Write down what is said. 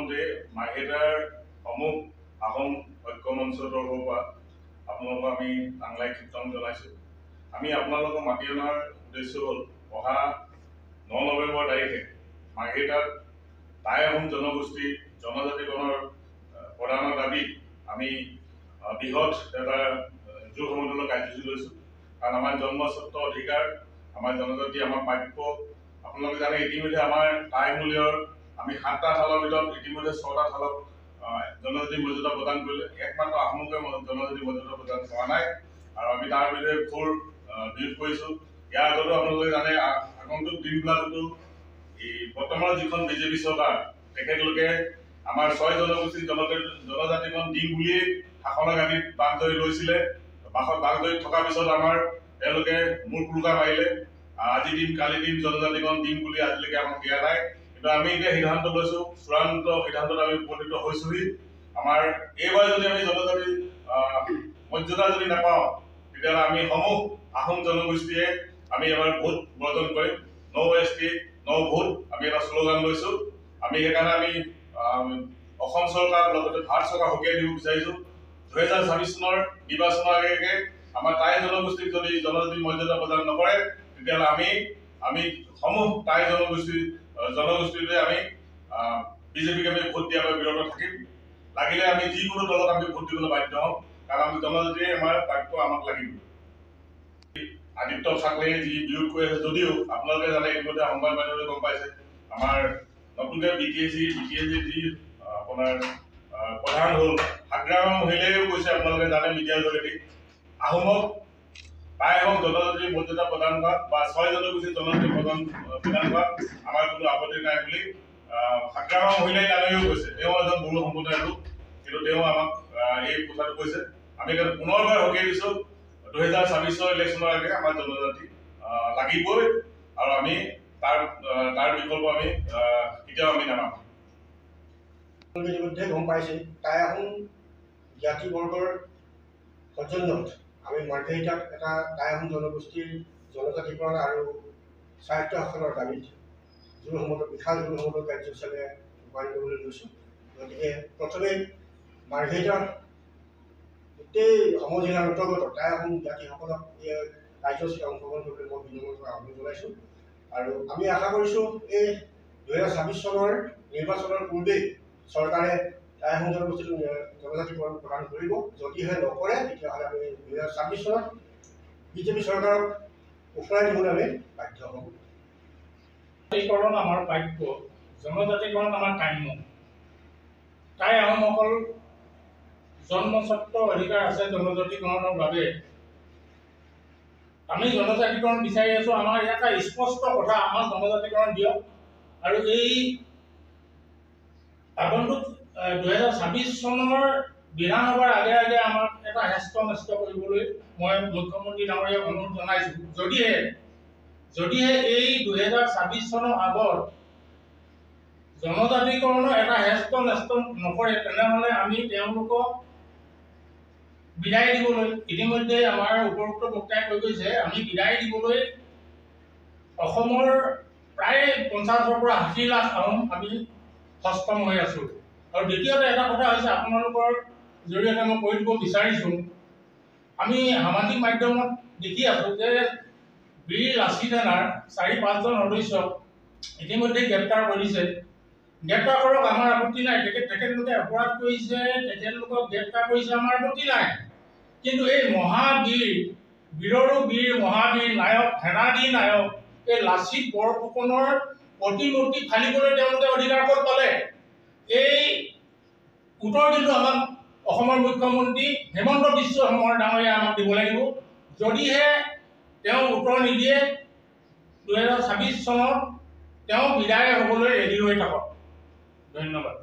প্ৰথমতে মাৰ্ঘেৰিটাৰ সমূহ আহোম ঐক্য মঞ্চৰ তৰফৰ পৰা আপোনালোকক আমি আংলাই কীৰ্তন জনাইছোঁ। আমি আপোনালোকক মাতি অনাৰ উদ্দেশ্য হ'ল অহা 9 নৱেম্বৰ তাৰিখে মাৰ্ঘেৰিটাত টাই আহোম জনগোষ্ঠীৰ জনজাতিকৰণৰ প্ৰদানৰ দাবীত আমি বৃহৎ এটা যুৱ সমদলৰ কাৰ্যসূচী লৈছোঁ। কাৰণ আমাৰ জন্মস্বত্ব অধিকাৰ, আমাৰ জনজাতি, আমাৰ প্ৰাপ্য, আপোনালোকে জানে ইতিমধ্যে আমাৰ টাই মূল্যৰ আমি 7টা থালৰ ভিতৰত ইতিমধ্যে 6টা থালক জনজাতি মৰ্যাদা প্ৰদান কৰিলে। একমাত্ৰ আহোমকে জনজাতি মৰ্যাদা প্ৰদান কৰা নাই আৰু আমি তাৰ বিৰুদ্ধে ঘোৰ বিৰোধ কৰিছোঁ। ইয়াৰ আগতো আপোনালোকে জানে আগন্তুক দিনবিলাকতো এই বৰ্তমানৰ যিখন বিজেপি চৰকাৰ তেখেতলোকে আমাৰ 6 জনগোষ্ঠীৰ জনজাতিকৰণ দিম বুলিয়েই শাসনৰ গাদীত বাঘ ধৰি লৈছিলে। বাঘ ধৰি থকাৰ পিছত আমাৰ তেওঁলোকে মূৰ কুৰুকা মাৰিলে। আজি দিন কালি দিন জনজাতিকৰণ দিম বুলি আজিলৈকে আমাক দিয়া নাই। কিন্তু আমি এতিয়া সিদ্ধান্ত লৈছোঁ, চূড়ান্ত সিদ্ধান্তত আমি উপনীত হৈছোহি। আমাৰ এইবাৰ যদি আমি জনজাতি মৰ্যাদা যদি নাপাওঁ, তেতিয়াহ'লে আমি সমূহ আহোম জনগোষ্ঠীয়ে আমি এবাৰ ভোট বৰ্জন কৰিম। নো এছটি নো ভোট আমি এটা শ্লোগান লৈছোঁ। আমি সেইকাৰণে আমি অসম চৰকাৰ লগতে ভাৰত চৰকাৰ সকীয়াই দিব বিচাৰিছোঁ। 2026 চনৰ নিৰ্বাচনৰ আগে আমাৰ টাই জনগোষ্ঠীক যদি জনজাতি মৰ্যাদা প্ৰদান নকৰে, তেতিয়াহ'লে আমি সমূহ টাই জনগোষ্ঠীটোৱে আমি বিজেপিক আমি ভোট দিয়াৰ পৰা বিৰত থাকিম। লাগিলে আমি যিকোনো দলত আমি ভোট দিবলৈ বাধ্য হ'ম, কাৰণ আমি জনজাতিয়ে আমাৰ প্ৰাপ্য আমাক লাগিব। আদিত্য ঠাকৰেয়ে যি বিৰোধ কৰি আছে, যদিও আপোনালোকে জানে ইতিমধ্যে সংবাদ মাধ্যমে গম পাইছে, আমাৰ নতুনকৈ BTSC যি আপোনাৰ প্ৰধান হ'ল হাগ্ৰাম মহিলাইও কৈছে, আপোনালোকে জানে মিডিয়াৰ যোগেদি আহোমক টাই আহোম জনজাতিৰ মৰ্যাদা প্ৰদান কৰা বা 6 জনগোষ্ঠীৰ জনজাতি প্ৰদান কৰা আমাৰ কোনো আপত্তি নাই বুলি হাগ্ৰাম মহিলাই ডাঙৰীয়াও কৈছে। তেওঁ এজন বড়ো সম্প্ৰদায়ৰ লোক, কিন্তু তেওঁ আমাক এই কথাটো কৈছে। আমি পুনৰবাৰ সকীয়াই দিছোঁ, 2026 ইলেকশ্যনৰ আগে আমাৰ জনজাতি লাগিবই আৰু আমি তাৰ বিকল্প আমি কেতিয়াও আমি নামানো। ইতিমধ্যে গম পাইছে টাই আহোম জাতিবৰ্গৰ সৌজন্যত আমি মাৰ্ঘেৰিটাত এটা টাই আহোম জনগোষ্ঠীৰ জনজাতিকৰণ আৰু স্বায়ত্ব শাসনৰ দাবীত বিশাল যুৱ সমদল কাৰ্যসূচী ৰূপায়ণ কৰিবলৈ লৈছোঁ। গতিকে প্ৰথমে মাৰ্ঘেৰিটাৰ গোটেই সমজিলাৰ অন্তৰ্গত টাই আহোম জাতিসকলক এই কাৰ্যসূচীত অংশগ্ৰহণ কৰিবলৈ মই বিনম্ৰভাৱে আহ্বান জনাইছোঁ। আৰু আমি আশা কৰিছোঁ এই 2026 চনৰ নিৰ্বাচনৰ পূৰ্বেই চৰকাৰে টাই আহোম জনগোষ্ঠীটো জনজাতিকৰণ প্ৰদান কৰিব। যদিহে নকৰে, তেতিয়াহ'লে আমি 2026 চনত বিজেপি চৰকাৰক উফৰাই দিবলৈ আমি বাধ্য হ'ম। জনজাতিকৰণ আমাৰ প্ৰাপ্য, জনজাতিকৰণ আমাৰ কাম্য। টাই আহোমসকল জন্মস্বত্ব অধিকাৰ আছে জনজাতিকৰণৰ বাবে। আমি জনজাতিকৰণ বিচাৰি আছোঁ। আমাৰ এটা স্পষ্ট কথা, আমাৰ জনজাতিকৰণ দিয়ক। আৰু এই আগন্তুক 2026 চনৰ বিধানসভাৰ আগে আমাক এটা হেষ্ট নেষ্ট কৰিবলৈ মই মুখ্যমন্ত্ৰী ডাঙৰীয়াক অনুৰোধ জনাইছোঁ। যদিহে এই 2026 চনৰ আগত জনজাতিকৰণৰ এটা হেষ্ট নেষ্ট নকৰে, তেনেহ'লে আমি তেওঁলোকক বিদায় দিবলৈ, ইতিমধ্যে আমাৰ উপৰোক্ত বক্তাই কৈ গৈছে, আমি বিদায় দিবলৈ অসমৰ প্ৰায় 50-ৰ পৰা 80 লাখ আহোম আমি সষ্টম হৈ আছোঁ। আৰু দ্বিতীয়তে এটা কথা হৈছে, আপোনালোকৰ জৰিয়তে মই কৈ দিব বিচাৰিছোঁ, আমি সামাজিক মাধ্যমত দেখি আছোঁ যে বীৰ লাচিত সেনাৰ 4-5জন সদস্যক ইতিমধ্যে গ্ৰেপ্তাৰ কৰিছে। গ্ৰেপ্তাৰ কৰক, আমাৰ আপত্তি নাই। তেখেতলোকে অপৰাধ কৰিছে, তেখেতলোকক গ্ৰেপ্তাৰ কৰিছে, আমাৰ আপত্তি নাই। কিন্তু এই বীৰৰো বীৰ মহাবীৰ নায়ক, সেনাদী নায়ক এই লাচিত বৰফুকনৰ প্ৰতিমূৰ্তি ফালিবলৈ তেওঁলোকে অধিকাৰ ক'ত পালে? এই উত্তৰ কিন্তু আমাক অসমৰ মুখ্যমন্ত্ৰী হিমন্ত বিশ্ব শৰ্মা ডাঙৰীয়াই আমাক দিব লাগিব। যদিহে তেওঁ উত্তৰ নিদিয়ে, 2026 চনত তেওঁ বিদায় হ'বলৈ ৰেডি হৈ থাকক। ধন্যবাদ।